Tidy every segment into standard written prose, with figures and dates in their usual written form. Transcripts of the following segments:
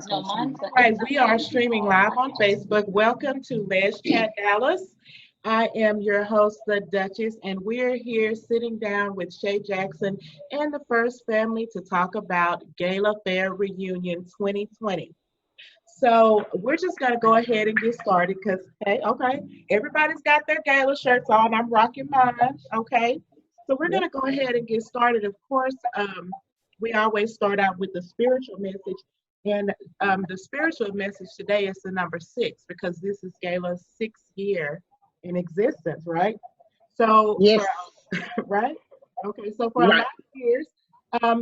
No, mine's All right, we are streaming live on Facebook. Welcome to Let's Chat Dallas. I am your host, the Duchess, and we're here sitting down with Shay Jackson and the First Family to talk about Gala Fair Reunion 2020. So we're just gonna go ahead and get started because, hey, okay, everybody's got their Gala shirts on. I'm rocking mine, okay? So we're Yep. gonna go ahead and get started. Of course, we always start out with the spiritual message, and the spiritual message today is the number six because this is Gala's sixth year in existence, right? So Yes. for right, okay, so for a lot Right. of years,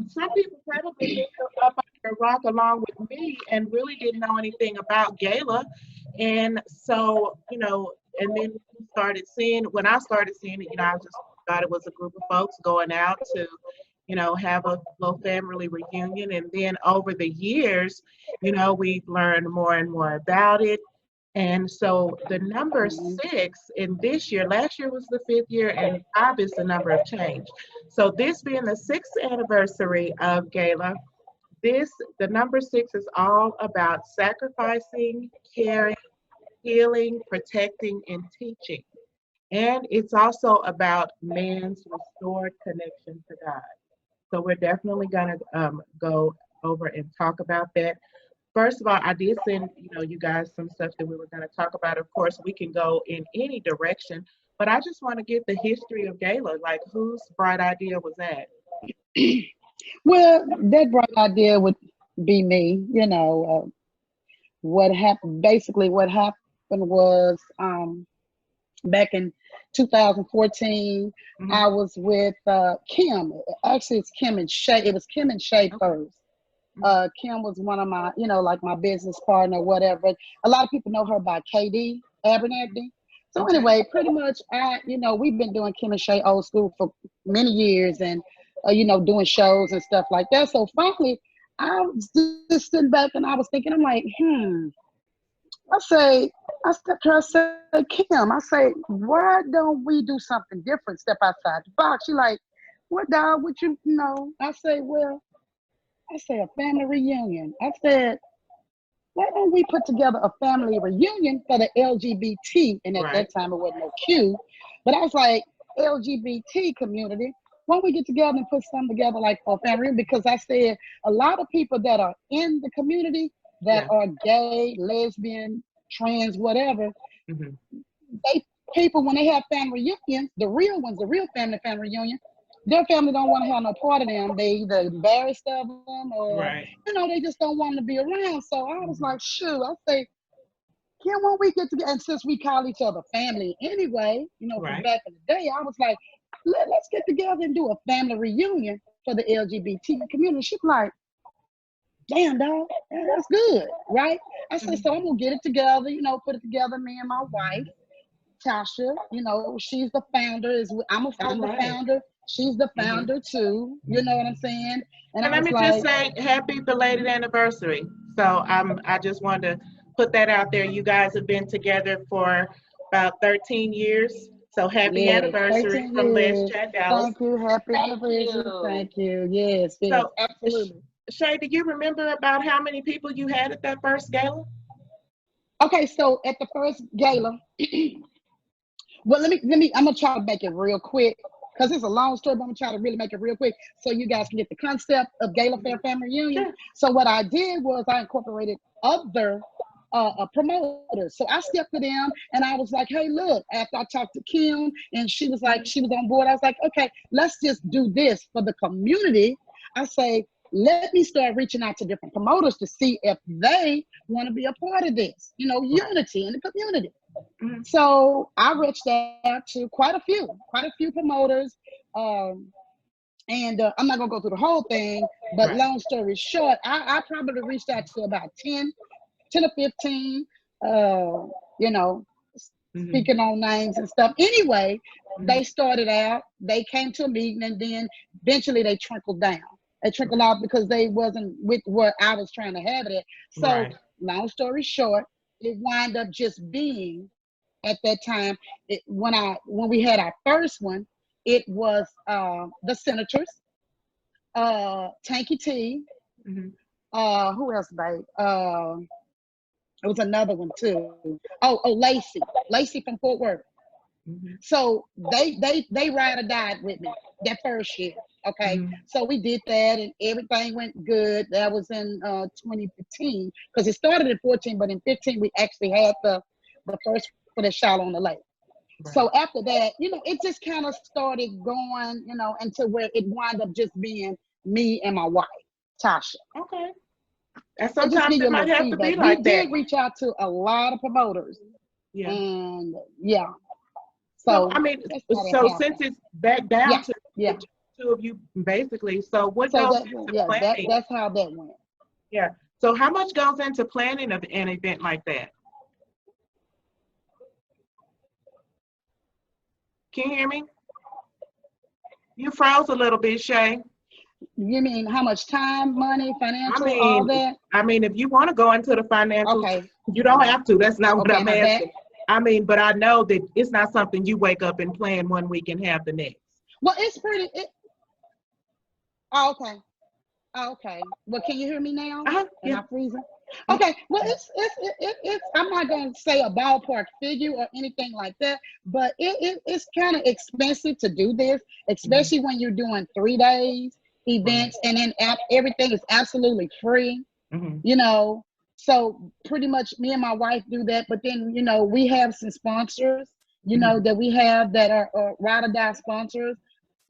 some people probably lived up under a rock along with me and really didn't know anything about Gala, and so and then we started seeing when I started seeing it, I just thought it was a group of folks going out to have a little family reunion. And then over the years, we've learned more and more about it. And so the number Mhm. six in this year, last year was the fifth year, and five is the number of change. So this being the sixth anniversary of Gala, the number six is all about sacrificing, caring, healing, protecting, and teaching. And it's also about man's restored connection to God. So we're definitely gonna go over and talk about that. First of all, I did send you guys some stuff that we were gonna talk about. Of course, we can go in any direction, but I just want to get the history of Gala. Like, whose bright idea was that? Well, that bright idea would be me. What happened? Basically, what happened was back in 2014, Hmm. I was with Kim. Actually, it's Kim and Shay. It was Kim and Shay Okay. first. Hmm. Kim was one of my, like my business partner, whatever. A lot of people know her by KD Abernathy. So Okay. anyway, pretty much, we've been doing Kim and Shay old school for many years, and doing shows and stuff like that. So finally, I was just sitting back and I was thinking, I'm like, I say, I say, Kim, I say, why don't we do something different? Step outside the box. She like, what dog? What you know? I say, well, I say a family reunion. I said, why don't we put together a family reunion for the LGBT? And at Right. that time, it wasn't no Q, but I was like, LGBT community. Why don't we get together and put something together like for a family reunion? Because I said a lot of people that are in the community that Yeah. are gay, lesbian, trans, whatever, Hmm. they people when they have family reunions, the real ones, the real family reunion, their family don't want to have no part of them. They either embarrassed of them or Right. they just don't want to be around. So I was Hmm. like, shoot, I say, can when we get together? And since we call each other family anyway, from Right. back in the day, I was like, let's get together and do a family reunion for the LGBT community. She's like, damn, dog, that's good, right? I said, so I'm Hmm. gonna get it together, put it together, me and my wife. Tasha, she's the founder. I'm the Right. founder. She's the Hmm. founder too. You know what I'm saying? And And I let was me just like, say, happy belated anniversary. So I just wanted to put that out there. You guys have been together for about 13 years. So happy yes, anniversary 13 from Let's years. Chat Dallas. Thank you. Happy Thank anniversary. you. Thank you. Yes, yes, So, Sh- absolutely. Shay, do you remember about how many people you had at that first gala? Okay, so at the first gala, well, let me. I'm gonna try to make it real quick because it's a long story, but I'm gonna try to really make it real quick so you guys can get the concept of Gala Fair Mhm. Family Reunion. Sure. So what I did was I incorporated other promoters. So I stepped to them and I was like, hey, look, after I talked to Kim and she was like, Mhm. she was on board, I was like, okay, let's just do this for the community. I say, let me start reaching out to different promoters to see if they want to be a part of this, Right. unity in the community. Mhm. So I reached out to quite a few promoters. Um, and I'm not gonna go through the whole thing, but Right. long story short, I probably reached out to about 10 or 15, uh, you know, Mhm. speaking on names and stuff. Anyway, Mhm. they started out, they came to a meeting, and then eventually they trickled down. They trickled Right. out because they wasn't with where I was trying to have it at. So, Right. long story short, it wound up just being at that time. When we had our first one, it was the senators, Tanky T, Mhm. Who else, babe? It was another one too. Oh, Lacey from Fort Worth. Hmm. So they ride or died with me that first year. Okay, Hmm. so we did that and everything went good. That was in 2015 because it started in 14, but in 15 we actually had the first for the shot on the lake. So Right. after that, it just kind of started going, until where it wound up just being me and my wife, Tasha. Okay. And So just sometimes give it you a might little have to feedback. be We like that. did reach out to a lot of promoters, Yeah. and yeah, So so I mean, that's how that so since happened. it's back down Yeah, to the yeah. two of you basically, so what So goes that into yeah, that planning? that's how that went. Yeah. So how much goes into planning of an event like that? Can you hear me? You froze a little bit, Shay. You mean how much time, money, I financial, all mean, that? if you want to go into the financials, Okay, you don't have to. That's not what okay. I'm Now that asking. But I know that it's not something you wake up and plan one week and have the next. well, it's pretty. Oh, okay. Oh, okay. Well, can you hear me now? Am Yeah. I freezing? Mhm. Okay. Well, it's. I'm not going to say a ballpark figure or anything like that, but it's kind of expensive to do this, Mhm. especially when you're doing 3 days Right. events and then everything is absolutely free. Mhm. you know. So pretty much me and my wife do that, but then we have some sponsors, Mhm. that we have that are ride or die sponsors,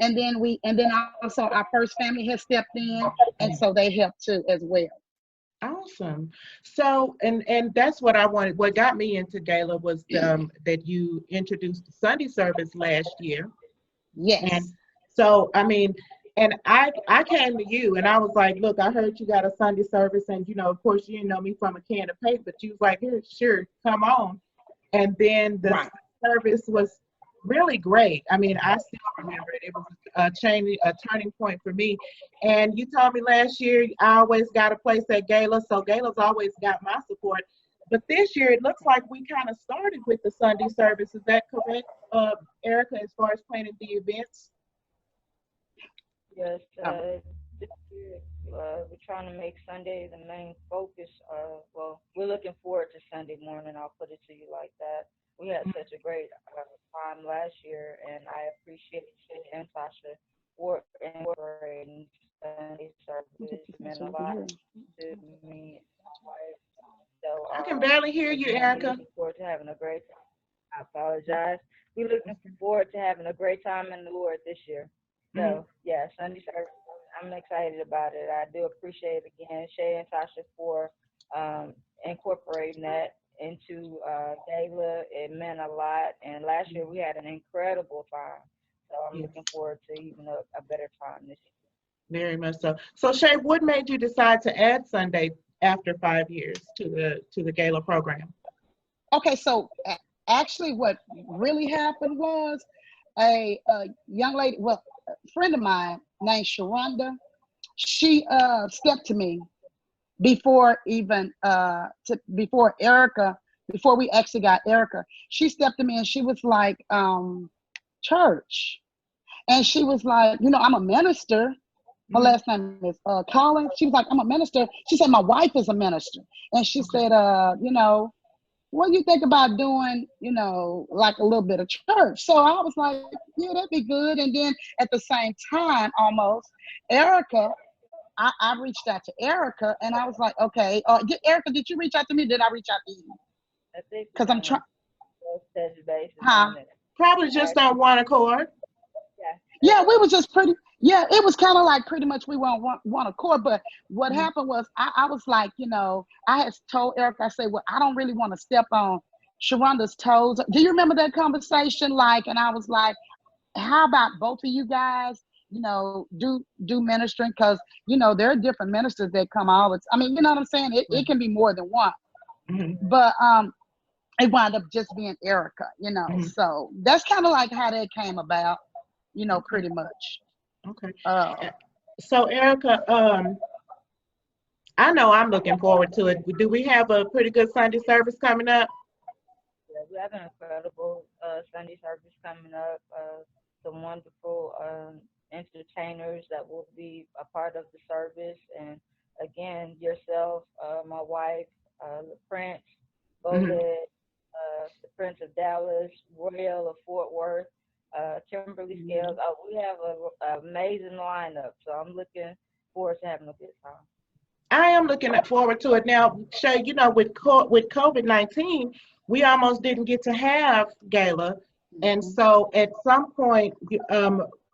and then also our first family has stepped in, and so they help too as well. Awesome. So, and that's what I wanted. What got me into Gala was that you introduced the Sunday service last year, and Yes. so and I came to you and I was like, look, I heard you got a Sunday service, and of course, you didn't know me from a can of paint, but you was like, here, sure, come on. And then the Right. service was really great. I still remember it. It was a turning point for me. And you told me last year I always got a place at Gala, so Gala's always got my support. But this year it looks like we kind of started with the Sunday service. Is that correct, Ericka, as far as planning the events? Yes, Oh, this year we're trying to make Sunday the main focus. Well, we're looking forward to Sunday morning. I'll put it to you like that. We had such a great time last year, and I appreciate Shay and Tasha for incorporating Sunday service. just It because meant so a you can lot hear. to me and my wife. So, I can barely hear you, again, we're Erica. looking forward to having a great time. I apologize. We're looking forward to having a great time in the Lord this year. Mhm. So, yeah, Sunday service, I'm excited about it. I do appreciate again Shay and Tasha for um, incorporating that into Gala. It meant a lot. And last year we had an incredible time. So I'm looking Yes, forward to even a better time this year. very much so. So Shay, what made you decide to add Sunday after 5 years to the Gala program? Okay, so actually, what really happened was a young lady, well, a friend of mine named Sharonda, she stepped to me before even before Ericka, before we actually got Ericka. She stepped to me and she was like, church. And she was like, I'm a minister. Her Mhm. last name is Collins. She was like, I'm a minister. She said, my wife is a minister. And she Okay. said, what do you think about doing, like a little bit of church? So I was like, yeah, that'd be good. And then at the same time, almost, Ericka, I reached out to Ericka and I was like, okay, Ericka, did you reach out to me? Did I reach out to you? I think we Because I'm kind of trying, both touch bases huh? on it. Probably just Last on one accord. Yeah, it Yeah, we was. was just pretty. Yeah, it was kind of like pretty much we were on one accord. But what Mhm. happened was I was like, I had told Eric, I said, well, I don't really want to step on Sharonda's toes. Do you remember that conversation? Like, and I was like, how about both of you guys, do ministering? Because there are different ministers that come out. I mean, you know what I'm saying? It Right. can be more than one. Mhm. But it wound up just being Ericka. Mhm. So that's kind of like how that came about, Okay. pretty much. Okay. Uh, Uh, So Erica, I know I'm looking forward to it. Do we have a pretty good Sunday service coming up? Yeah, we have an incredible Sunday service coming up. Some wonderful entertainers that will be a part of the service, and again, yourself, my wife, the Prince, Hmm. Bowlett, the Prince of Dallas, Royale of Fort Worth, Kimberly Scales. Mhm. We have an amazing lineup, so I'm looking forward to having a good time. I am looking forward to it now. Shay, with with COVID-19, we almost didn't get to have gala, and Mhm. so at some point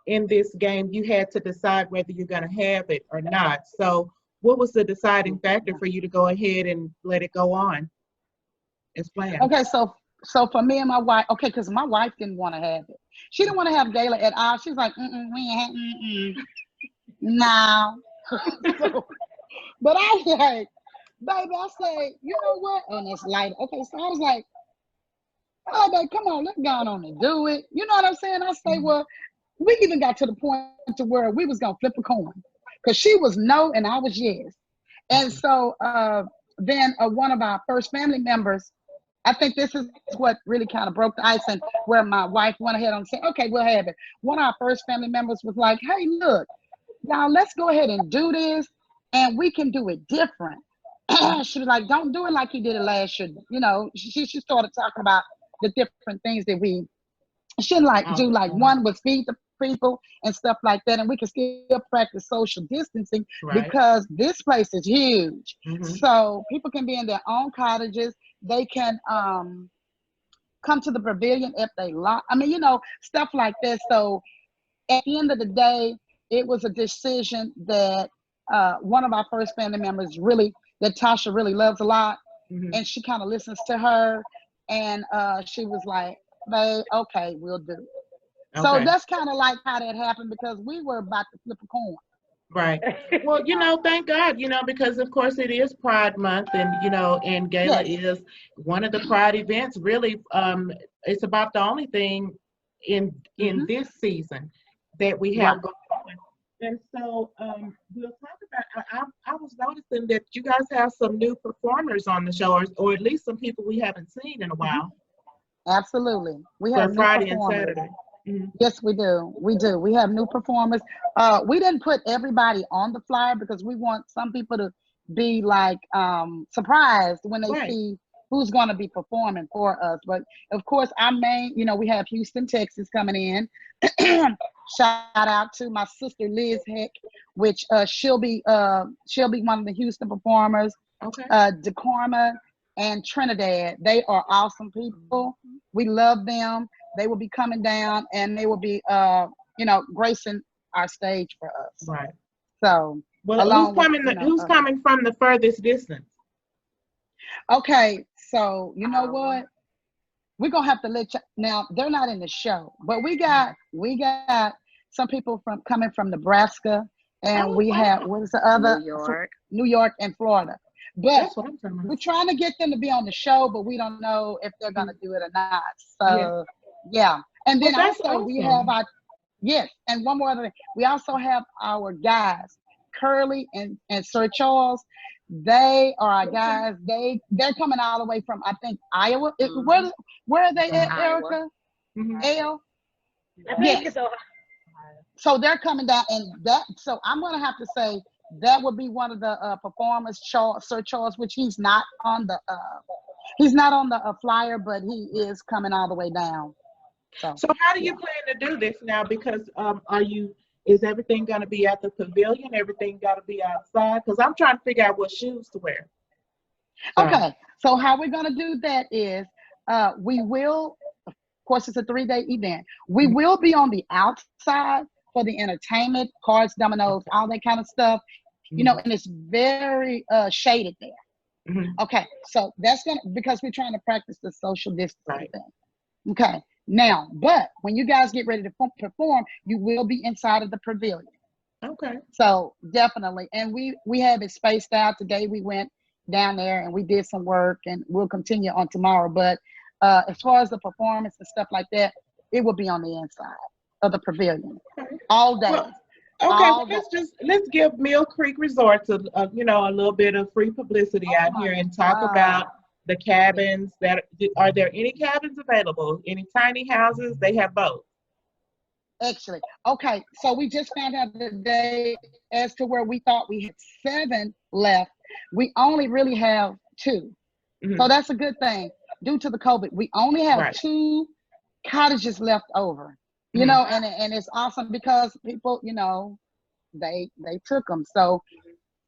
in this game, you had to decide whether you're going to have it or not. So, what was the deciding factor Yeah. for you to go ahead and let it go on as planned? Okay, so for me and my wife, okay, because my wife didn't want to have it. She didn't want to have gala at all. She's like, we ain't, no. So, but I was like, baby, I say, you know what? And it's light. Okay, so I was like, oh, babe, come on, let's go on and do it. You know what I'm saying? I say, Mhm. well, we even got to the point to where we was gonna flip a coin, because she was no and I was yes. And Okay. so then one of our first family members, I think this is what really kind of broke the ice, and where my wife went ahead and said, okay, we'll have it. One of our first family members was like, hey, look, y'all, let's go ahead and do this, and we can do it different. She was like, don't do it like you did it last year. She started talking about the different things that we should like do. All the Like time. one was feed the people and stuff like that, and we can still practice social distancing Right. because this place is huge. Hmm. So people can be in their own cottages. They can come to the pavilion if they like. I mean, stuff like this. So at the end of the day, it was a decision that one of our first family members that Tasha really loves a lot, Hmm. and she kind of listens to her, and she was like, "Babe, okay, we'll do it." So Okay. that's kind of like how that happened, because we were about to flip a coin. Right. Well, thank God, because of course it is Pride Month, and and Gala Yes. is one of the Pride events. Really, it's about the only thing in Hmm. this season that we Right. have going on. And so we'll talk about. I was noticing that you guys have some new performers on the show, or at least some people we haven't seen in a Hmm. while Absolutely. We for have new Friday and performers. Saturday. Hmm. Yes, we do. We do. We have new performers. We didn't put everybody on the flyer because we want some people to be like surprised when they Right. see who's going to be performing for us. But of course, our main, we have Houston, Texas coming in. Shout out to my sister Liz Heck, which she'll be one of the Houston performers. Okay. Decorma and Trinidad. They are awesome people. We love them. They will be coming down, and they will be gracing our stage for us. Right. So Well, who's along with coming? Who's coming from the furthest distance? okay, so you know Iowa. what, we're gonna have to let you now. They're not in the show, but we got some people from coming from Nebraska, and Oh, we have wow. what is the New other, York. New York and Florida. But That's what I'm talking we're about. trying to get them to be on the show, but we don't know if they're gonna Mhm. do it or not. Yeah. So yeah, and Well, then that's also we have awesome. our, yes, and one more other thing. We also have our guys, Curly and Sir Charles. They are our Okay. guys. They're coming all the way from, I think, Iowa. Hmm. Where are they at, Right. Iowa. Erica? Hmm. L. I Yeah. think it's Yes. Ohio. So they're coming down, and that. So I'm gonna have to say that would be one of the performers, Charles, Sir Charles, which he's not on the flyer, but he is coming all the way down. So So, how do yeah. you plan to do this now? Because is everything going to be at the pavilion? Everything got to be outside? Because I'm trying to figure out what shoes to wear. So, Okay. So how we're gonna do that is we will, of course, it's a 3-day event. We mhm, will be on the outside for the entertainment, cards, dominoes, okay. all that kind of stuff. Hmm. And it's very shaded there. Hmm. Okay, so that's gonna, because we're trying to practice the social distancing Right. thing. Okay, now, but when you guys get ready to perform, you will be inside of the pavilion. Okay. So definitely, and we have it spaced out. Today we went down there and we did some work, and we'll continue on tomorrow. But as far as the performance and stuff like that, it will be on the inside of the pavilion Okay. all Well, day, okay. Well, all day. let's give Mill Creek Resorts a little bit of free publicity Oh out my here and talk about God. the cabins that are there any cabins available? Any tiny houses? They have both. Actually, okay. So we just found out today as to where we thought we had 7. left. We only really have 2. So Mhm. that's a good thing. Due to the COVID, we only have Right. 2 cottages left over. Mhm. And it's awesome because people, they took them. So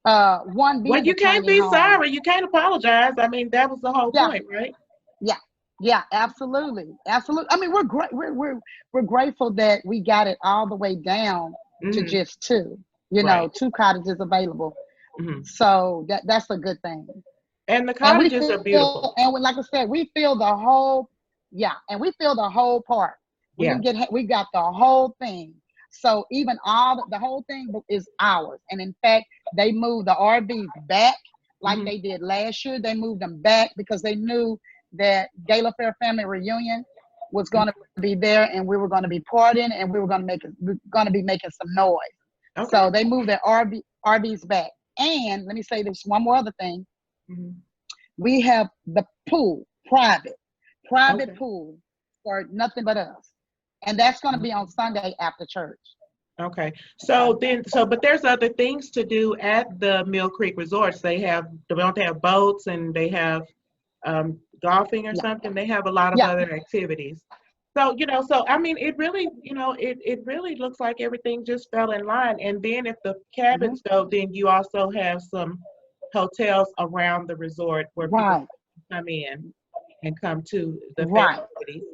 one Well, being the you can't tiny be home. sorry. You can't apologize. I mean, that was the whole Yeah, point, right? yeah, yeah, absolutely, absolutely. I mean, we're great. We're grateful that we got it all the way down to Mhm. just 2. Right. 2 cottages available. Mhm. So that's a good thing. And the And we cottages are feel, beautiful. like I said, we feel the whole, yeah, and we feel the whole part. Yeah. We got the whole thing. So even the whole thing is ours. And in fact, they moved the RVs back like Mhm. they did last year. They moved them back because they knew that Gayla Fair Family Reunion was going to be there, and we were going to be partying, and we were going to be making some noise. Okay. So they moved their RVs back. And let me say this one more other thing. Mhm. We have the pool, private Okay. pool for nothing but us. And that's going to be on Okay. Sunday after church. Okay. Okay. But there's other things to do at the Mill Creek Resorts. Don't they have boats, and they have golfing or Yeah. something. They have a lot of Yeah. other activities. So I mean, it really, it really looks like everything just fell in line. And then if the Hmm. cabins go, then you also have some hotels around the resort where people Right. can come in and come to the Right. festivities.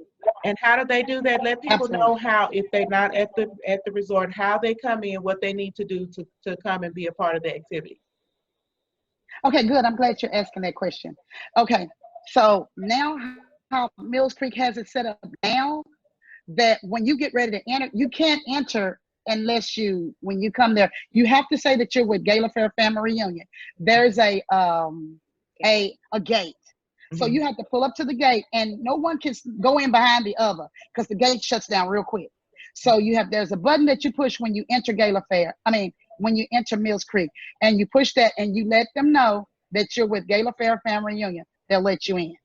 And how do they do that? Let people Absolutely. know how, if they're not at the resort, how they come in, what they need to do to come and be a part of the activity. Okay, good. I'm glad you're asking that question. Okay. So now how Mills Creek has it set up now, that when you get ready to enter, you can't enter unless when you come there, you have to say that you're with Gayla Fair Family Reunion. There's a gate. So Hmm. you have to pull up to the gate, and no one can go in behind the other because the gate shuts down real quick. So there's a button that you push when you enter Gayla Fair. I mean, when you enter Mills Creek, and you push that, and you let them know that you're with Gayla Fair Family Reunion. They'll let you in.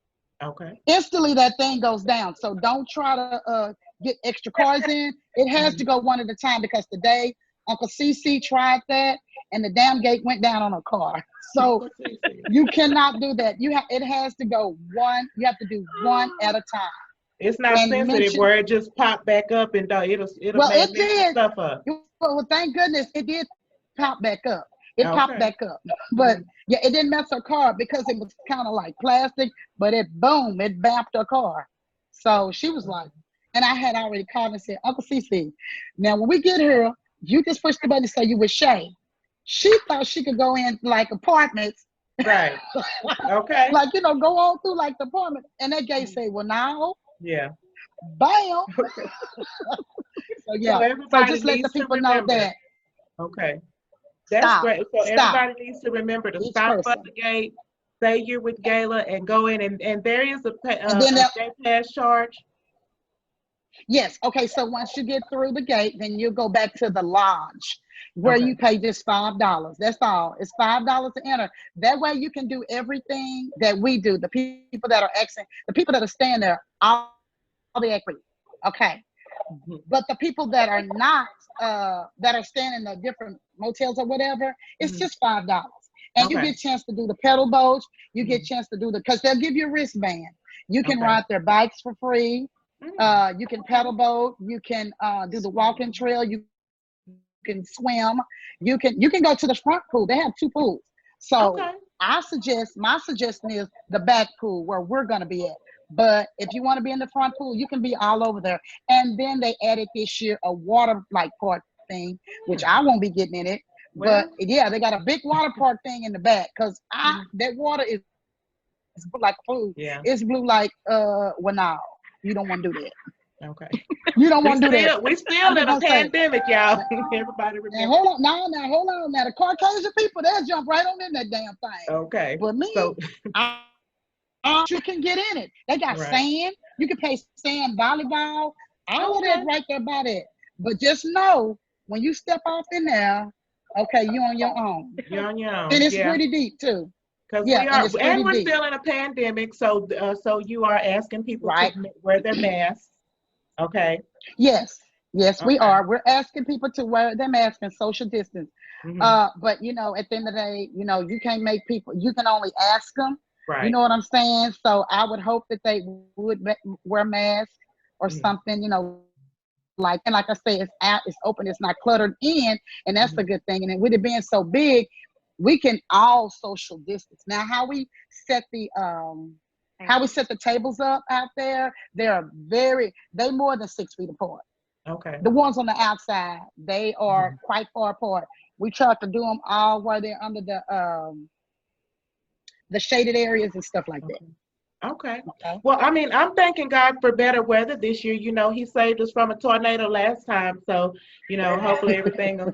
Okay. Instantly that thing goes down. So don't try to get extra cars in. It has Hmm. to go one at a time, because today Uncle CC tried that, and the damn gate went down on a car. So Uncle Cece. you cannot do that. It has to go one. You have to do one at a time. It's not And sensitive mention, where it just pop back up and it'll well, make it mess your did. stuff up. Well, thank goodness it did pop back up. It popped Okay. back up. But Hmm. yeah, it didn't mess her car because it was kind of like plastic, but it bamped her car. So she was like, and I had already called and said, Uncle CC, now when we get here, you just push the button and say you with Shay. She thought she could go in like apartments, Right. Okay. like, go all through like the apartment. And that gate say, well, now, Yeah. bam. Okay. So So yeah. So everybody just let the needs to people know remember. that Okay. That's stop, great. So stop. everybody needs to remember to Each stop at person. the gate, say you're with Gayla, and go in. And there is And then a gate pass charge. yes. Okay. So once you get through the gate, then you go back to the lodge where Okay. you pay just $5. That's all. It's $5 to enter. That way you can do everything that we do. The people that are exiting, the people that are staying there, all the equity. Okay. Mhm. But the people that are not, that are staying in the different motels or whatever, it's Mhm. just $5. And you Okay. get a chance to do the pedal boats. You get a Mhm. chance to because they'll give you a wristband. You can Okay. ride their bikes for free. You can Okay. pedal boat. You can do the walking trail. You can swim. You can go to the front pool. They have 2 pools. So Okay. my suggestion is the back pool where we're going to be at. But if you want to be in the front pool, you can be all over there. And then they added this year a water like park thing, which Hmm. I won't be getting in it. But Well. yeah, they got a big water park thing in the back, because Mhm. that water is blue like food. Yeah. It's blue like well, no, you don't want to do that. Okay. You don't We want to do that. still we I'm still just in a gonna say. pandemic, y'all. Everybody And remember. hold on, now, hold on. Now, the Caucasian people, they'll jump right on in that damn thing. Okay. But me, So you can get in it. They got right. sand. You can play sand volleyball. All of that Okay. right there by that. But just know, when you step off in there, okay, you on your own. You're on your And own. it's Yeah. pretty deep too. Because Yeah, we and are, it's and pretty we're deep. still in a pandemic. So you are asking people to Right? wear their masks. Okay. Yes. Yes, we Okay. are. We're asking people to wear their mask and social distance. But you know, at the end of the day, you know, you can't make people. You can only ask them. You Right. know what I'm saying? So I would hope that they would wear masks or Mhm. something. You know, like and like I say, it's out, it's open, it's not cluttered in, and that's a Mhm. good thing. And then with it being so big, we can all social distance. Now, set the um how we set the tables up out there, they more than 6 feet apart. Okay. The ones on the outside, they are Mhm. quite far apart. We try to do them all where they're under the shaded areas and stuff like that. Okay. Okay. Okay. Well, I mean, I'm thanking God for better weather this year. You know, He saved us from a tornado last time, so hopefully everything will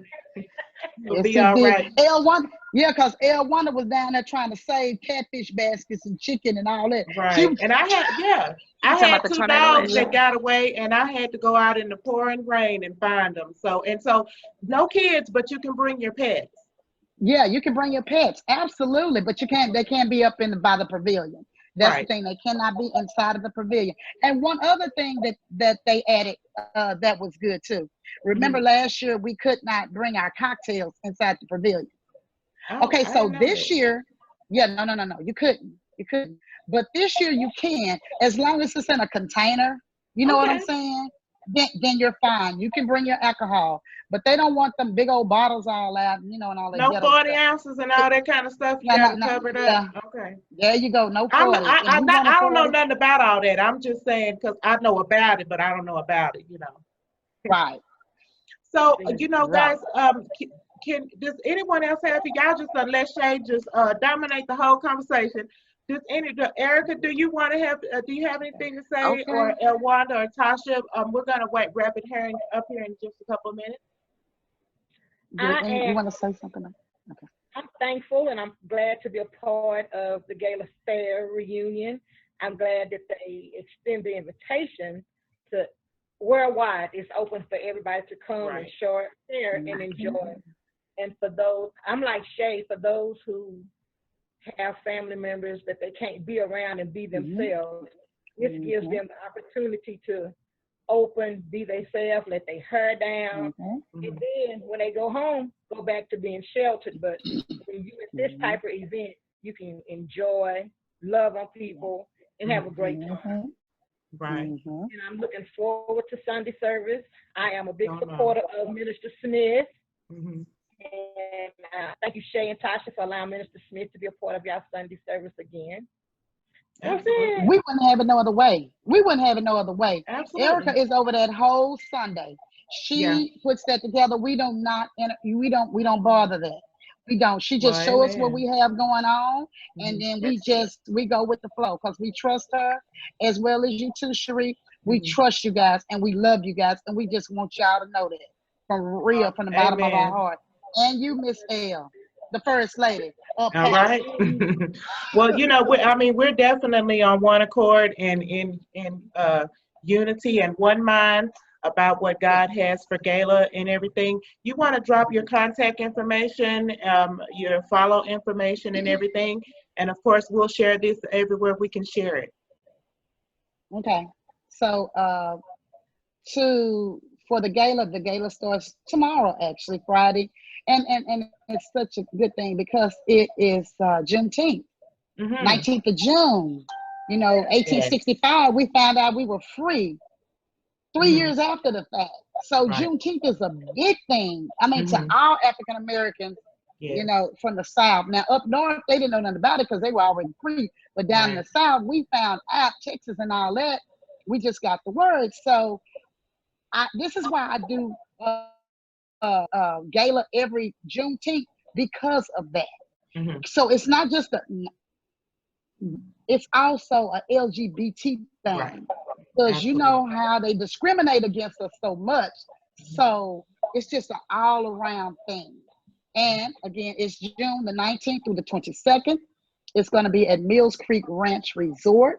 Yes, be he all did. right. L1, yeah, because L1 was down there trying to save catfish baskets and chicken and all that. She Right. was And You I talking about had the two tornado dogs last yeah, that year? got away, and I had to go out in the pouring rain and find them. So no kids, but you can bring your pets. yeah, you can bring your pets, absolutely, but they can't be up in by the pavilion. That's the Right. thing. They cannot be inside of the pavilion. And one other thing that they added that was good too. Remember Hmm. last year we could not bring our cocktails inside the pavilion. Oh, Okay, I didn't so know this that. year, yeah, no, you couldn't. You couldn't. But this year you can, as long as it's in a container. You know what I'm Okay. saying? Then you're fine. You can bring your alcohol. But they don't want them big old bottles all out, and all that No ghetto 40 stuff. ounces and It, all that kind of stuff. You no, got no, to no. cover it up. Yeah. Okay. There you go. No I'm 40. If you want a I don't know 40, nothing about all that. I'm just saying because I know about it, but I don't know about it. right, So, right. guys, does anyone else have? Y'all just let Shay just dominate the whole conversation. Erica, do you want to have? Do you have anything to say, or Okay. Elwanda or Tasha? We're gonna wait, wrap it here up here in just a couple of minutes. You, I you am want to say something? Okay. I'm thankful and I'm glad to be a part of the Gala Fair reunion. I'm glad that they extend the invitation to worldwide. It's open for everybody to come and Right. share and Mhm. enjoy. And for those, I'm like Shay, for those who have family members that they can't be around and be Mhm. themselves, this gives them Mhm. the opportunity to open, be themselves, let their hair down, Mhm. and Hmm. then when they go home, go back to being sheltered. But when you at this Mhm. type of event, you can enjoy, love on people, and have a great time. Mhm. Right. Mhm. And I'm looking forward to Sunday service. I am a big Oh no. supporter of Minister Smith. Hmm. And thank you, Shay and Tasha, for allowing Minister Smith to be a part of y'all Sunday service again. That's Absolutely. it. We wouldn't have it no other way. We wouldn't have it no other way. Absolutely. Erica is over that whole Sunday. Yeah. She puts that together. We do not, and we don't bother that. We don't. She Well, just show us what amen. we have going on, and Hmm. then we go with the flow because we trust her as well as you too, Cherie. We Hmm. trust you guys, and we love you guys, and we just want y'all to know that from real, from the bottom of our Amen. heart. And you, Miss L, the first lady, All Pastor. right. Well, I mean, we're definitely on one accord and in unity and one mind about what Yeah. God has for Gayla and everything. You want to drop your contact information, your follow information and everything. And of course, we'll share this everywhere we can share it. Okay. So to for the gala starts tomorrow, actually Friday, and it's such a good thing because it is Juneteenth, Mm-hmm. 19th of June. Yes. 1865 we found out we were free. three Mm-hmm. years after the fact. So Right. Juneteenth is a big thing. I mean, to Mm-hmm. all African Americans, Yes. from the South. Now up north, they didn't know nothing about it because they were already free. But down in Right. the South, we found out Texas and all that. We just got the word. So this is why I do gala every Juneteenth because of that. Mm-hmm. So it's not just it's also a LGBT Right. thing because you Absolutely. know how they discriminate against us so much. So it's just an all around thing. And again, it's June the 19th through the 22nd. It's going to be at Mills Creek Ranch Resort.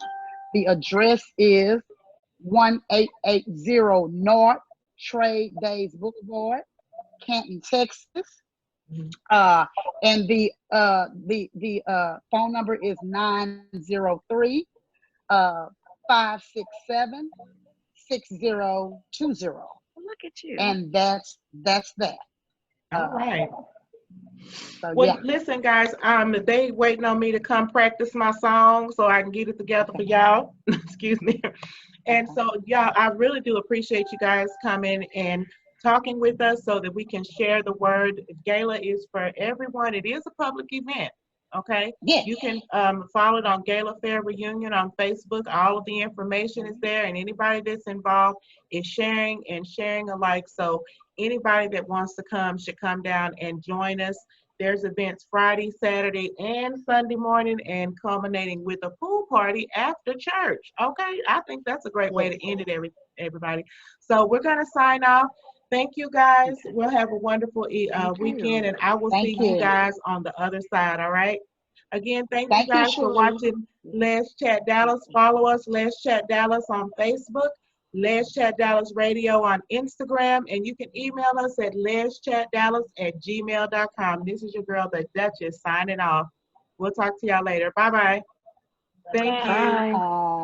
The address is 1880 North Trade Days Boulevard, Canton, Texas. Mm-hmm. Uh, and the phone number is 903 uh 567 6020. Look at you. And that's that. All Uh, right. So Well, yeah. listen, guys, they waiting on me to come practice my song so I can get it together for Okay. y'all. Excuse me. And Okay. so, y'all, I really do appreciate you guys coming and talking with us so that we can share the word. Gala is for everyone. It is a public event. Okay. Yes. You can follow it on Gala Fair Reunion on Facebook. All of the information is there, and anybody that's involved is sharing and sharing alike. So anybody that wants to come should come down and join us. There's events Friday, Saturday, and Sunday morning, and culminating with a pool party after church. Okay, I think that's a great way Yes. to end it, everybody. So we're gonna sign off. Thank you, guys. Okay. We'll have a wonderful Thank weekend, you. and I will Thank see you you. guys on the other side. All right. Again, thank you Thank you, guys for Shirley. watching Let's Chat Dallas. Follow us, Let's Chat Dallas on Facebook. Let's Chat Dallas Radio on Instagram, and you can email us at letschatdallas@gmail.com. This is your girl, the Duchess, signing off. We'll talk to y'all later. Bye bye. Thank Bye. you. Bye.